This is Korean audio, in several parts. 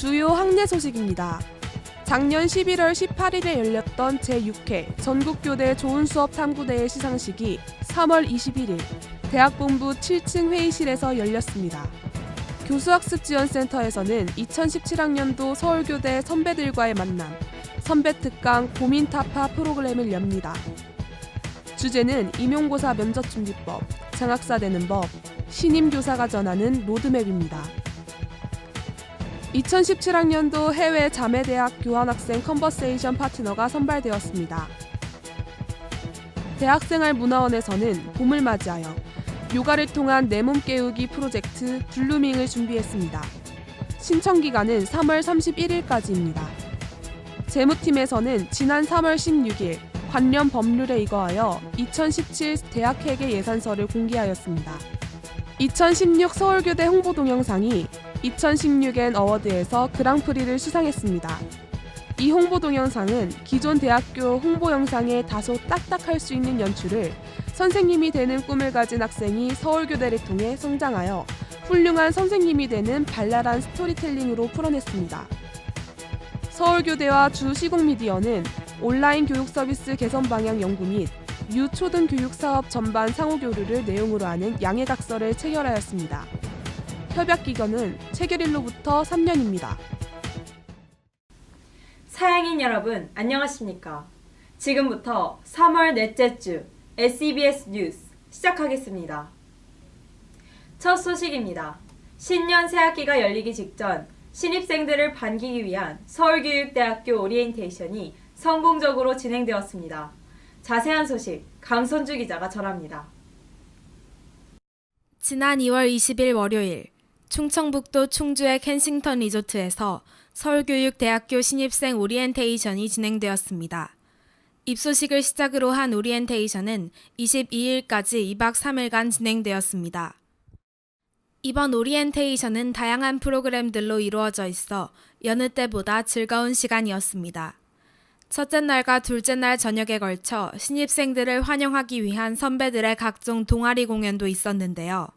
주요 학내 소식입니다. 작년 11월 18일에 열렸던 제6회 전국교대 좋은수업 탐구대회 시상식이 3월 21일 대학본부 7층 회의실에서 열렸습니다. 교수학습지원센터에서는 2017학년도 서울교대 선배들과의 만남, 선배특강 고민타파 프로그램을 엽니다. 주제는 임용고사 면접준비법, 장학사 되는 법, 신임교사가 전하는 로드맵입니다. 2017학년도 해외 자매대학 교환학생 컨버세이션 파트너가 선발되었습니다. 대학생활문화원에서는 봄을 맞이하여 요가를 통한 내 몸 깨우기 프로젝트 블루밍을 준비했습니다. 신청 기간은 3월 31일까지입니다. 재무팀에서는 지난 3월 16일 관련 법률에 의거하여 2017 대학회계 예산서를 공개하였습니다. 2016 서울교대 홍보 동영상이 2016엔 어워드에서 그랑프리를 수상했습니다. 이 홍보 동영상은 기존 대학교 홍보 영상에 다소 딱딱할 수 있는 연출을 선생님이 되는 꿈을 가진 학생이 서울교대를 통해 성장하여 훌륭한 선생님이 되는 발랄한 스토리텔링으로 풀어냈습니다. 서울교대와 주시국미디어는 온라인 교육 서비스 개선 방향 연구 및 유초등교육 사업 전반 상호교류를 내용으로 하는 양해각서를 체결하였습니다. 협약 기간은 체결일로부터 3년입니다. 사양인 여러분, 안녕하십니까? 지금부터 3월 넷째 주 SEBS 뉴스 시작하겠습니다. 첫 소식입니다. 신년 새학기가 열리기 직전 신입생들을 반기기 위한 서울교육대학교 오리엔테이션이 성공적으로 진행되었습니다. 자세한 소식 강선주 기자가 전합니다. 지난 2월 20일 월요일 충청북도 충주의 켄싱턴 리조트에서 서울교육대학교 신입생 오리엔테이션이 진행되었습니다. 입소식을 시작으로 한 오리엔테이션은 22일까지 2박 3일간 진행되었습니다. 이번 오리엔테이션은 다양한 프로그램들로 이루어져 있어 여느 때보다 즐거운 시간이었습니다. 첫째 날과 둘째 날 저녁에 걸쳐 신입생들을 환영하기 위한 선배들의 각종 동아리 공연도 있었는데요.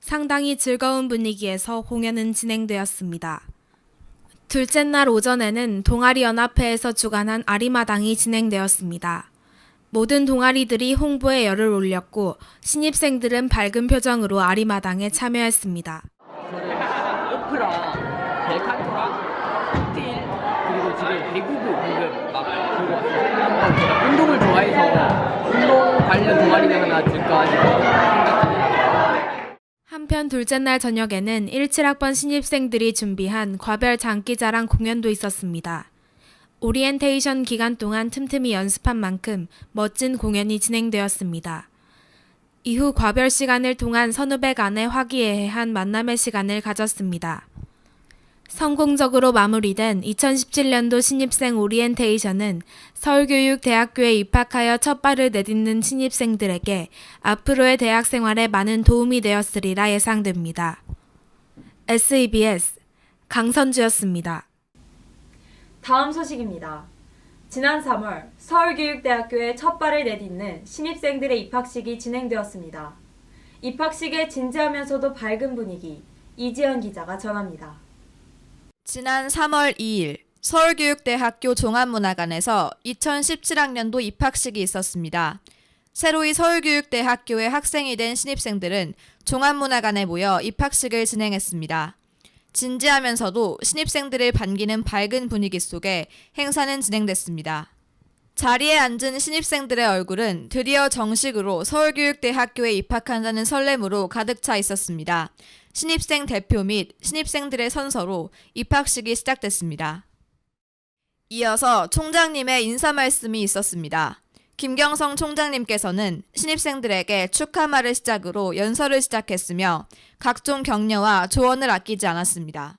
상당히 즐거운 분위기에서 공연은 진행되었습니다. 둘째 날 오전에는 동아리연합회에서 주관한 아리마당이 진행되었습니다. 모든 동아리들이 홍보에 열을 올렸고 신입생들은 밝은 표정으로 아리마당에 참여했습니다. 오프라, 벨칸토라, 칵테일, 그리고 지금 배구부 방금 막 운동을 좋아해서 운동 관련 동아리를 하나 들까 생각합니다. 한편 둘째 날 저녁에는 17학번 신입생들이 준비한 과별 장기자랑 공연도 있었습니다. 오리엔테이션 기간 동안 틈틈이 연습한 만큼 멋진 공연이 진행되었습니다. 이후 과별 시간을 통한 선후배 간의 화기애애한 만남의 시간을 가졌습니다. 성공적으로 마무리된 2017년도 신입생 오리엔테이션은 서울교육대학교에 입학하여 첫 발을 내딛는 신입생들에게 앞으로의 대학 생활에 많은 도움이 되었으리라 예상됩니다. SEBS 강선주였습니다. 다음 소식입니다. 지난 3월 서울교육대학교에 첫 발을 내딛는 신입생들의 입학식이 진행되었습니다. 입학식에 진지하면서도 밝은 분위기, 이지연 기자가 전합니다. 지난 3월 2일 서울교육대학교 종합문화관에서 2017학년도 입학식이 있었습니다. 새로이 서울교육대학교의 학생이 된 신입생들은 종합문화관에 모여 입학식을 진행했습니다. 진지하면서도 신입생들을 반기는 밝은 분위기 속에 행사는 진행됐습니다. 자리에 앉은 신입생들의 얼굴은 드디어 정식으로 서울교육대학교에 입학한다는 설렘으로 가득 차 있었습니다. 신입생 대표 및 신입생들의 선서로 입학식이 시작됐습니다. 이어서 총장님의 인사 말씀이 있었습니다. 김경성 총장님께서는 신입생들에게 축하말을 시작으로 연설을 시작했으며 각종 격려와 조언을 아끼지 않았습니다.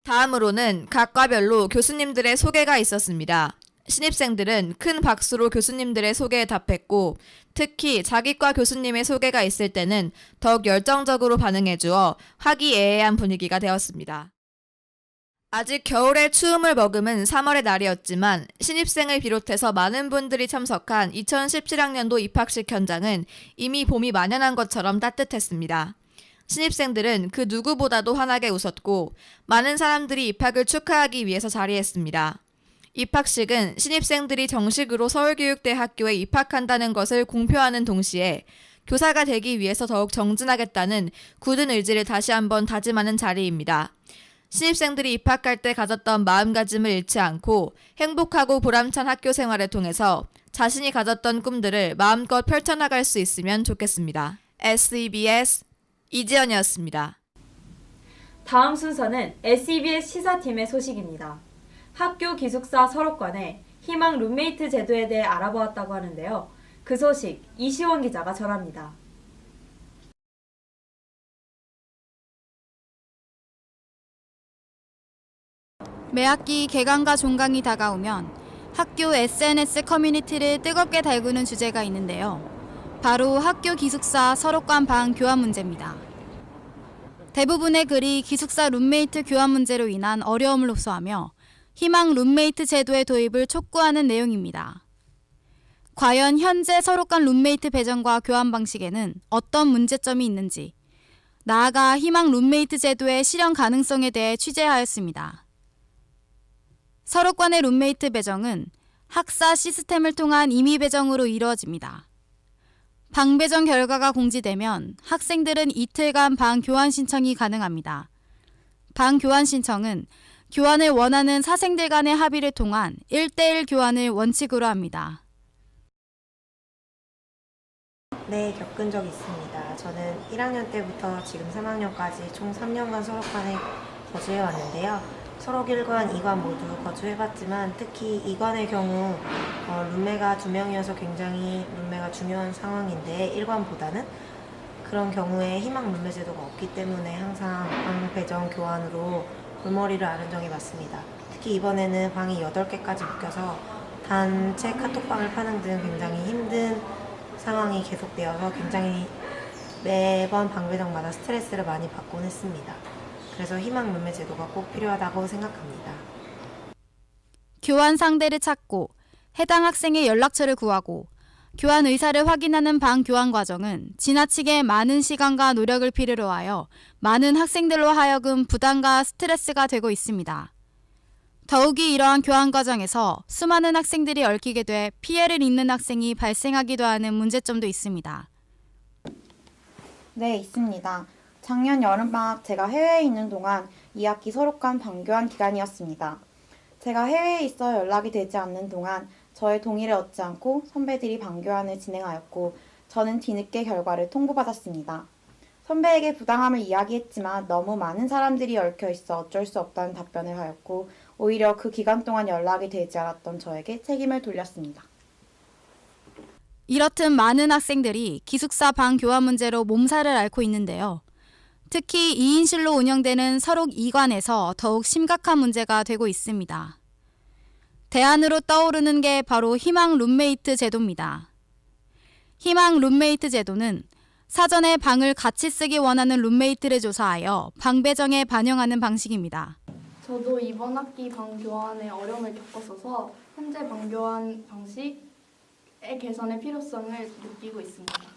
다음으로는 각 과별로 교수님들의 소개가 있었습니다. 신입생들은 큰 박수로 교수님들의 소개에 답했고 특히 자기과 교수님의 소개가 있을 때는 더욱 열정적으로 반응해주어 화기애애한 분위기가 되었습니다. 아직 겨울의 추움을 머금은 3월의 날이었지만 신입생을 비롯해서 많은 분들이 참석한 2017학년도 입학식 현장은 이미 봄이 만연한 것처럼 따뜻했습니다. 신입생들은 그 누구보다도 환하게 웃었고 많은 사람들이 입학을 축하하기 위해서 자리했습니다. 입학식은 신입생들이 정식으로 서울교육대학교에 입학한다는 것을 공표하는 동시에 교사가 되기 위해서 더욱 정진하겠다는 굳은 의지를 다시 한번 다짐하는 자리입니다. 신입생들이 입학할 때 가졌던 마음가짐을 잃지 않고 행복하고 보람찬 학교 생활을 통해서 자신이 가졌던 꿈들을 마음껏 펼쳐나갈 수 있으면 좋겠습니다. SEBS 이지연이었습니다. 다음 순서는 SEBS 시사팀의 소식입니다. 학교 기숙사 서로관의 희망 룸메이트 제도에 대해 알아보았다고 하는데요. 그 소식 이시원 기자가 전합니다. 매학기 개강과 종강이 다가오면 학교 SNS 커뮤니티를 뜨겁게 달구는 주제가 있는데요. 바로 학교 기숙사 서로관 방 교환 문제입니다. 대부분의 글이 기숙사 룸메이트 교환 문제로 인한 어려움을 호소하며 희망 룸메이트 제도의 도입을 촉구하는 내용입니다. 과연 현재 서로간 룸메이트 배정과 교환 방식에는 어떤 문제점이 있는지, 나아가 희망 룸메이트 제도의 실현 가능성에 대해 취재하였습니다. 서로간의 룸메이트 배정은 학사 시스템을 통한 임의 배정으로 이루어집니다. 방 배정 결과가 공지되면 학생들은 이틀간 방 교환 신청이 가능합니다. 방 교환 신청은 교환을 원하는 사생들 간의 합의를 통한 1:1 교환을 원칙으로 합니다. 네, 겪은 적이 있습니다. 저는 1학년 때부터 지금 3학년까지 총 3년간 서로관에 거주해 왔는데요. 서로 1관, 2관 모두 거주해봤지만 특히 2관의 경우 룸메가 2명이어서 굉장히 룸메가 중요한 상황인데 1관보다는 그런 경우에 희망 룸메 제도가 없기 때문에 항상 방 배정 교환으로 골머리를 앓은 적이 많습니다. 특히 이번에는 방이 8개까지 묶여서 단체 카톡방을 파는 등 굉장히 힘든 상황이 계속되어서 굉장히 매번 방 배정마다 스트레스를 많이 받곤 했습니다. 그래서 희망 룸메 제도가 꼭 필요하다고 생각합니다. 교환 상대를 찾고 해당 학생의 연락처를 구하고 교환 의사를 확인하는 방 교환 과정은 지나치게 많은 시간과 노력을 필요로 하여 많은 학생들로 하여금 부담과 스트레스가 되고 있습니다. 더욱이 이러한 교환 과정에서 수많은 학생들이 얽히게 돼 피해를 입는 학생이 발생하기도 하는 문제점도 있습니다. 네, 있습니다. 작년 여름방학 제가 해외에 있는 동안 2학기 서로간 방교환 기간이었습니다. 제가 해외에 있어 연락이 되지 않는 동안 저의 동의를 얻지 않고 선배들이 방교환을 진행하였고 저는 뒤늦게 결과를 통보받았습니다. 선배에게 부당함을 이야기했지만 너무 많은 사람들이 얽혀 있어 어쩔 수 없다는 답변을 하였고 오히려 그 기간 동안 연락이 되지 않았던 저에게 책임을 돌렸습니다. 이렇듯 많은 학생들이 기숙사 방 교환 문제로 몸살을 앓고 있는데요. 특히 2인실로 운영되는 서록 2관에서 더욱 심각한 문제가 되고 있습니다. 대안으로 떠오르는 게 바로 희망 룸메이트 제도입니다. 희망 룸메이트 제도는 사전에 방을 같이 쓰기 원하는 룸메이트를 조사하여 방 배정에 반영하는 방식입니다. 저도 이번 학기 방 교환에 어려움을 겪었어서 현재 방 교환 방식의 개선의 필요성을 느끼고 있습니다.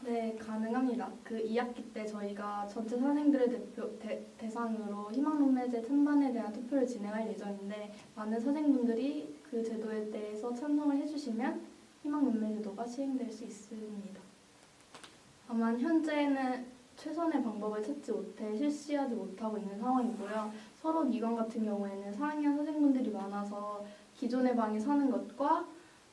네, 가능합니다. 그 2학기 때 저희가 전체 선생들을 대상으로 희망 룸메제 찬반에 대한 투표를 진행할 예정인데 많은 선생님들이 그 제도에 대해서 찬성을 해주시면 희망 룸메 제도가 시행될 수 있습니다. 다만 현재는 최선의 방법을 찾지 못해 실시하지 못하고 있는 상황이고요. 서로 2관 같은 경우에는 4학년 선생님들이 많아서 기존의 방에 사는 것과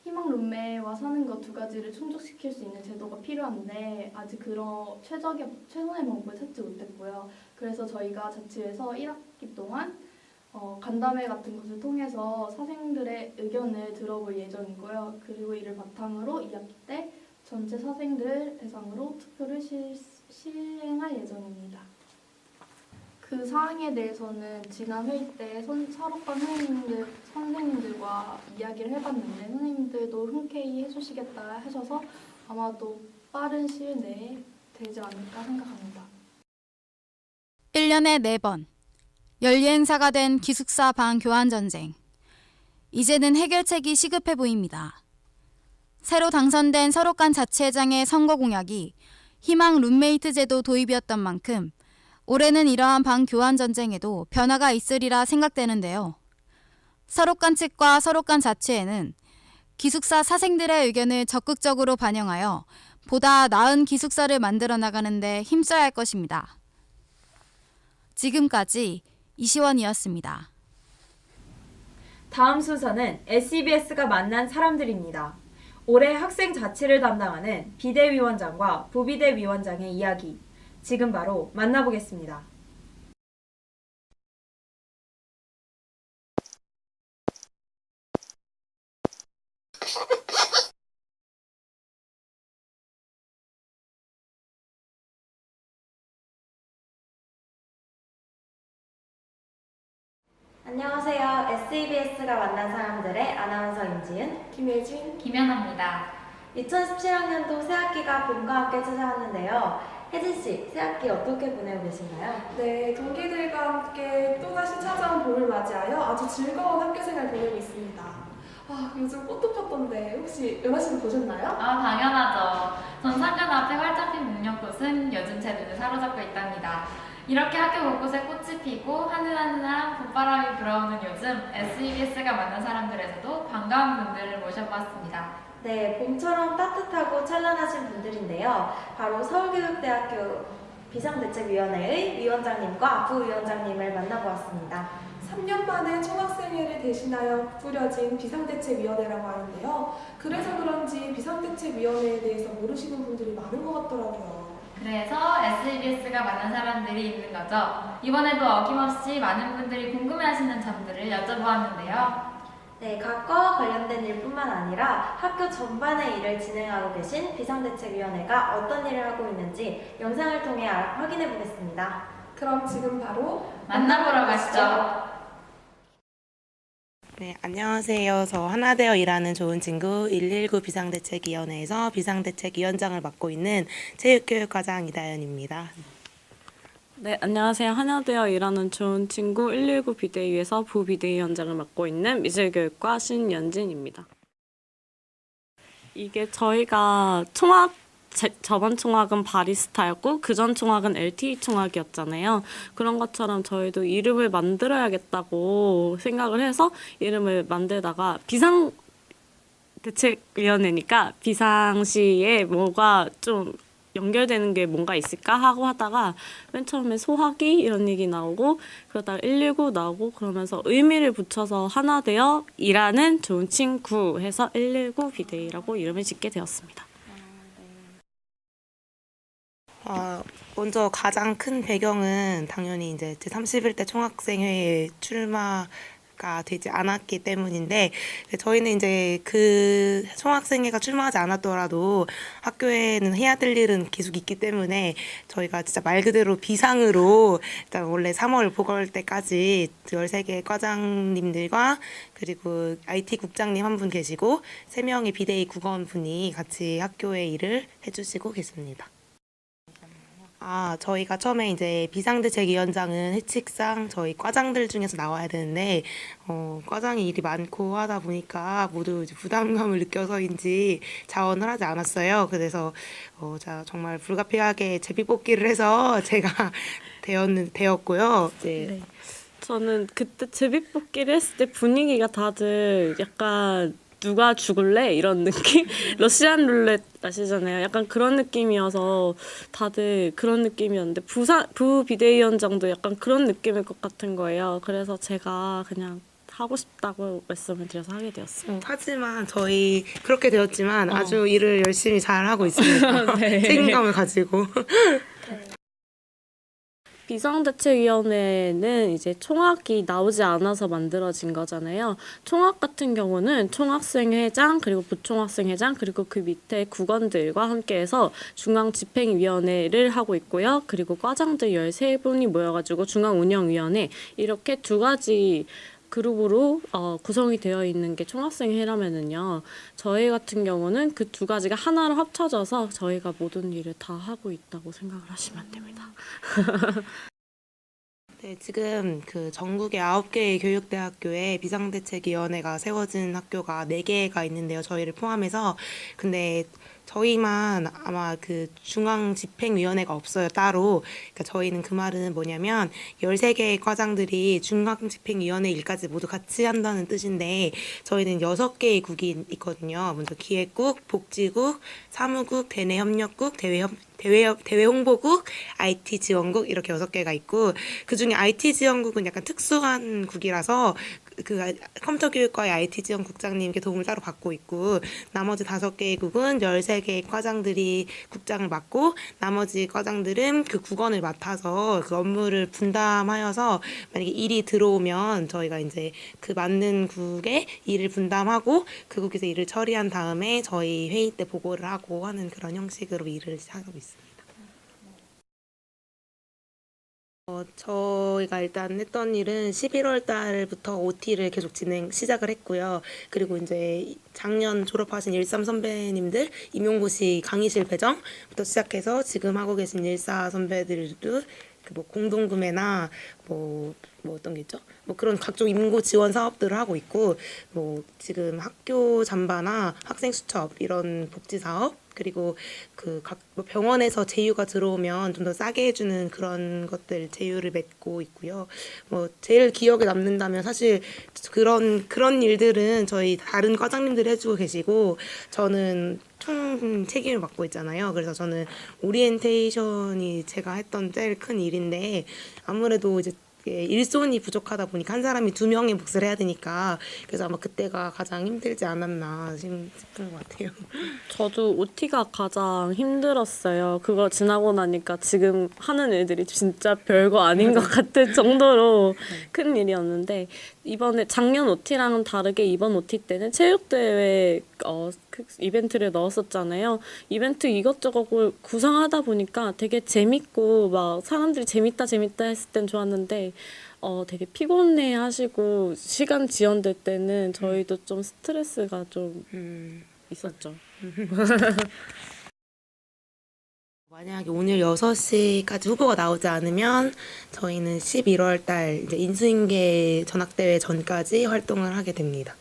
희망 룸메와 사는 것 두 가지를 충족시킬 수 있는 제도가 필요한데 아직 그런 최선의 방법을 찾지 못했고요. 그래서 저희가 자치에서 1학기 동안 간담회 같은 것을 통해서 사생들의 의견을 들어볼 예정이고요. 그리고 이를 바탕으로 2학기 때 전체 사생들 대상으로 투표를 시행할 예정입니다. 그 사항에 대해서는 지난 회의 때 서로간 선생님들과 이야기를 해봤는데 선생님들도 흔쾌히 해주시겠다 하셔서 아마도 빠른 시일 내에 되지 않을까 생각합니다. 1년에 4번 연례 행사가 된 기숙사 방 교환 전쟁. 이제는 해결책이 시급해 보입니다. 새로 당선된 서로간 자치회장의 선거 공약이 희망 룸메이트 제도 도입이었던 만큼 올해는 이러한 방 교환 전쟁에도 변화가 있으리라 생각되는데요. 서록관 측과 서록관 자치회는 기숙사 사생들의 의견을 적극적으로 반영하여 보다 나은 기숙사를 만들어 나가는 데 힘써야 할 것입니다. 지금까지 이시원이었습니다. 다음 순서는 SEBS가 만난 사람들입니다. 올해 학생 자치를 담당하는 비대위원장과 부비대위원장의 이야기, 지금 바로 만나보겠습니다. 안녕하세요. SEBS가 만난 사람들의 아나운서 임지은, 김혜진, 김연아입니다. 2017학년도 새학기가 봄과 함께 찾아왔는데요. 혜진 씨, 새학기 어떻게 보내고 계신가요? 네, 동기들과 함께 또다시 찾아온 봄을 맞이하여 아주 즐거운 학교생활 보내고 있습니다. 요즘 꽃도 폈던데 혹시 연아 씨는 보셨나요? 당연하죠. 전 상관 앞에 활짝 핀 목련꽃은 요즘 제 눈을 사로잡고 있답니다. 이렇게 학교 곳곳에 꽃이 피고 하늘하늘한 봄바람이 불어오는 요즘 SEBS가 만난 사람들에서도 반가운 분들을 모셔봤습니다. 네, 봄처럼 따뜻하고 찬란하신 분들인데요. 바로 서울교육대학교 비상대책위원회의 위원장님과 부위원장님을 만나보았습니다. 3년 만에 총학생회를 대신하여 꾸려진 비상대책위원회라고 하는데요. 그래서 그런지 비상대책위원회에 대해서 모르시는 분들이 많은 것 같더라고요. 그래서 SEBS가 만난 사람들이 있는 거죠. 이번에도 어김없이 많은 분들이 궁금해하시는 점들을 여쭤보았는데요. 네, 각과와 관련된 일뿐만 아니라 학교 전반의 일을 진행하고 계신 비상대책위원회가 어떤 일을 하고 있는지 영상을 통해 확인해 보겠습니다. 그럼 지금 바로 만나보러 가시죠. 네, 안녕하세요. 저 하나되어 일하는 좋은 친구 119 비상대책위원회에서 비상대책위원장을 맡고 있는 체육교육과장 이다연입니다. 네, 안녕하세요. 하나되어 일하는 좋은 친구 119 비대위에서 부비대위원장을 맡고 있는 미술교육과 신연진입니다. 이게 저희가 저번 총학은 바리스타였고 그전 총학은 LTE 총학이었잖아요. 그런 것처럼 저희도 이름을 만들어야겠다고 생각을 해서 이름을 만들다가 비상대책위원회니까 비상시에 뭐가 좀 연결되는 게 뭔가 있을까 하고 하다가 맨 처음에 소화기 이런 얘기 나오고 그러다가 119 나오고 그러면서 의미를 붙여서 하나 되어 일하는 좋은 친구 해서 119 비대위라고 이름을 짓게 되었습니다. 먼저 가장 큰 배경은 당연히 이제 제31대 총학생회에 출마가 되지 않았기 때문인데, 저희는 이제 그 총학생회가 출마하지 않았더라도 학교에는 해야 될 일은 계속 있기 때문에 저희가 진짜 말 그대로 비상으로 일단 원래 3월 보궐 때까지 13개 과장님들과 그리고 IT 국장님 한 분 계시고 3명의 비대위 국원분이 같이 학교의 일을 해주시고 계십니다. 저희가 처음에 이제 비상대책위원장은 회칙상 저희 과장들 중에서 나와야 되는데, 과장이 일이 많고 하다 보니까 모두 이제 부담감을 느껴서인지 자원을 하지 않았어요. 그래서 제가 정말 불가피하게 제비뽑기를 해서 제가 되었고요. 네. 저는 그때 제비뽑기를 했을 때 분위기가 다들 약간 누가 죽을래? 이런 느낌? 러시안 룰렛 아시잖아요. 약간 그런 느낌이어서 다들 그런 느낌이었는데 부비대위원장도 약간 그런 느낌일 것 같은 거예요. 그래서 제가 그냥 하고 싶다고 말씀을 드려서 하게 되었어요. 하지만 저희 그렇게 되었지만 아주 일을 열심히 잘 하고 있습니다. 네. 책임감을 가지고. 비상대책위원회는 이제 총학이 나오지 않아서 만들어진 거잖아요. 총학 같은 경우는 총학생회장 그리고 부총학생회장 그리고 그 밑에 국원들과 함께해서 중앙집행위원회를 하고 있고요. 그리고 과장들 13분이 모여가지고 중앙운영위원회 이렇게 두 가지 그룹으로 구성이 되어 있는 게 총학생회라면은요. 저희 같은 경우는 그 두 가지가 하나로 합쳐져서 저희가 모든 일을 다 하고 있다고 생각을 하시면 됩니다. 네, 지금 그 전국의 9개의 교육대학교에 비상대책위원회가 세워진 학교가 4개가 있는데요. 저희를 포함해서. 근데 저희만 아마 그 중앙집행위원회가 없어요, 따로. 그러니까 저희는 그 말은 뭐냐면 13개의 과장들이 중앙집행위원회 일까지 모두 같이 한다는 뜻인데 저희는 6개의 국이 있거든요. 먼저 기획국, 복지국, 사무국, 대내협력국, 대외 홍보국, IT 지원국 이렇게 6개가 있고 그중에 IT 지원국은 약간 특수한 국이라서 그 컴퓨터 교육과의 IT 지원 국장님께 도움을 따로 받고 있고 나머지 5개의 국은 13개의 과장들이 국장을 맡고 나머지 과장들은 그 국원을 맡아서 그 업무를 분담하여서 만약에 일이 들어오면 저희가 이제 그 맞는 국에 일을 분담하고 그 국에서 일을 처리한 다음에 저희 회의 때 보고를 하고 하는 그런 형식으로 일을 하고 있습니다. 저희가 일단 했던 일은 11월 달부터 OT를 계속 시작을 했고요. 그리고 이제 작년 졸업하신 13 선배님들 임용고시 강의실 배정부터 시작해서 지금 하고 계신 14 선배들도 뭐 공동구매나 뭐 어떤 게 있죠? 뭐 그런 각종 임고 지원 사업들을 하고 있고 뭐 지금 학교 잠바나 학생 수첩 이런 복지 사업 그리고 그 각 병원에서 제휴가 들어오면 좀 더 싸게 해주는 그런 것들 제휴를 맺고 있고요. 뭐 제일 기억에 남는다면 사실 그런 일들은 저희 다른 과장님들이 해주고 계시고 저는 총 책임을 맡고 있잖아요. 그래서 저는 오리엔테이션이 제가 했던 제일 큰 일인데 아무래도 이제 일손이 부족하다 보니까 한 사람이 2명의 몫을 해야 되니까 그래서 아마 그때가 가장 힘들지 않았나 싶은 것 같아요. 저도 OT가 가장 힘들었어요. 그거 지나고 나니까 지금 하는 일들이 진짜 별거 아닌 것 같을 정도로 큰 일이었는데 이번에 작년 OT랑은 다르게 이번 OT 때는 체육대회 이벤트를 넣었었잖아요. 이벤트 이것저것 구성하다 보니까 되게 재밌고 막 사람들이 재밌다 했을 땐 좋았는데 되게 피곤해 하시고 시간 지연될 때는 저희도 좀 스트레스가 좀 있었죠. 만약에 오늘 6시까지 후보가 나오지 않으면 저희는 11월 달 이제 인수인계 전학대회 전까지 활동을 하게 됩니다.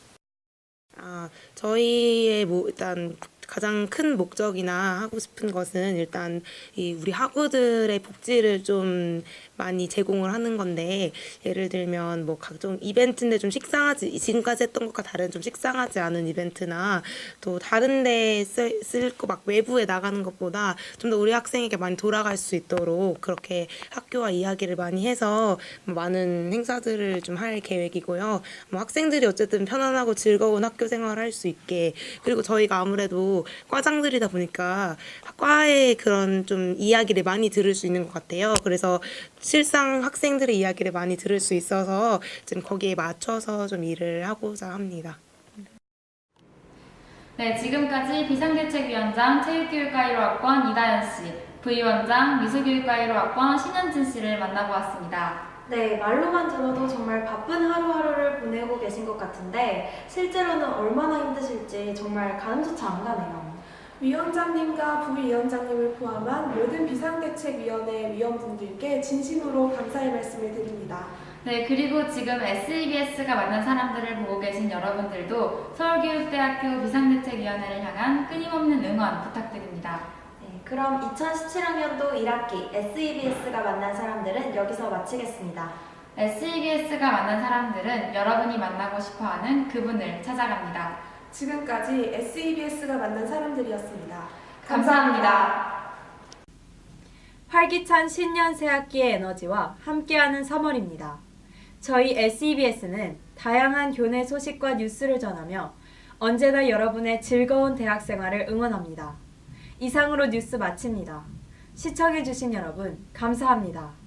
저희의 일단 가장 큰 목적이나 하고 싶은 것은 일단 우리 학우들의 복지를 좀 많이 제공을 하는 건데 예를 들면 뭐 각종 이벤트인데 좀 식상하지 지금까지 했던 것과 다른 좀 식상하지 않은 이벤트나 또 다른 데 쓸 거 막 외부에 나가는 것보다 좀 더 우리 학생에게 많이 돌아갈 수 있도록 그렇게 학교와 이야기를 많이 해서 많은 행사들을 좀 할 계획이고요. 뭐 학생들이 어쨌든 편안하고 즐거운 학교 생활을 할 수 있게 그리고 저희가 아무래도 과장들이다 보니까 과의 그런 좀 이야기를 많이 들을 수 있는 것 같아요. 그래서 실상 학생들의 이야기를 많이 들을 수 있어서 좀 거기에 맞춰서 좀 일을 하고자 합니다. 네, 지금까지 비상대책위원장 체육교육과 1호학번 이다연 씨, 부위원장 미술교육과 1호학번 신현진 씨를 만나보았습니다. 네, 말로만 들어도 정말 바쁜 하루하루를 보내고 계신 것 같은데 실제로는 얼마나 힘드실지 정말 가늠조차 안 가네요. 위원장님과 부위원장님을 포함한 모든 비상대책위원회 위원분들께 진심으로 감사의 말씀을 드립니다. 네, 그리고 지금 SEBS가 만난 사람들을 보고 계신 여러분들도 서울교육대학교 비상대책위원회를 향한 끊임없는 응원 부탁드립니다. 네, 그럼 2017학년도 1학기 SEBS가 만난 사람들은 여기서 마치겠습니다. SEBS가 만난 사람들은 여러분이 만나고 싶어하는 그분을 찾아갑니다. 지금까지 SEBS가 만난 사람들이었습니다. 감사합니다. 활기찬 신년 새학기의 에너지와 함께하는 3월입니다. 저희 SEBS는 다양한 교내 소식과 뉴스를 전하며 언제나 여러분의 즐거운 대학 생활을 응원합니다. 이상으로 뉴스 마칩니다. 시청해주신 여러분 감사합니다.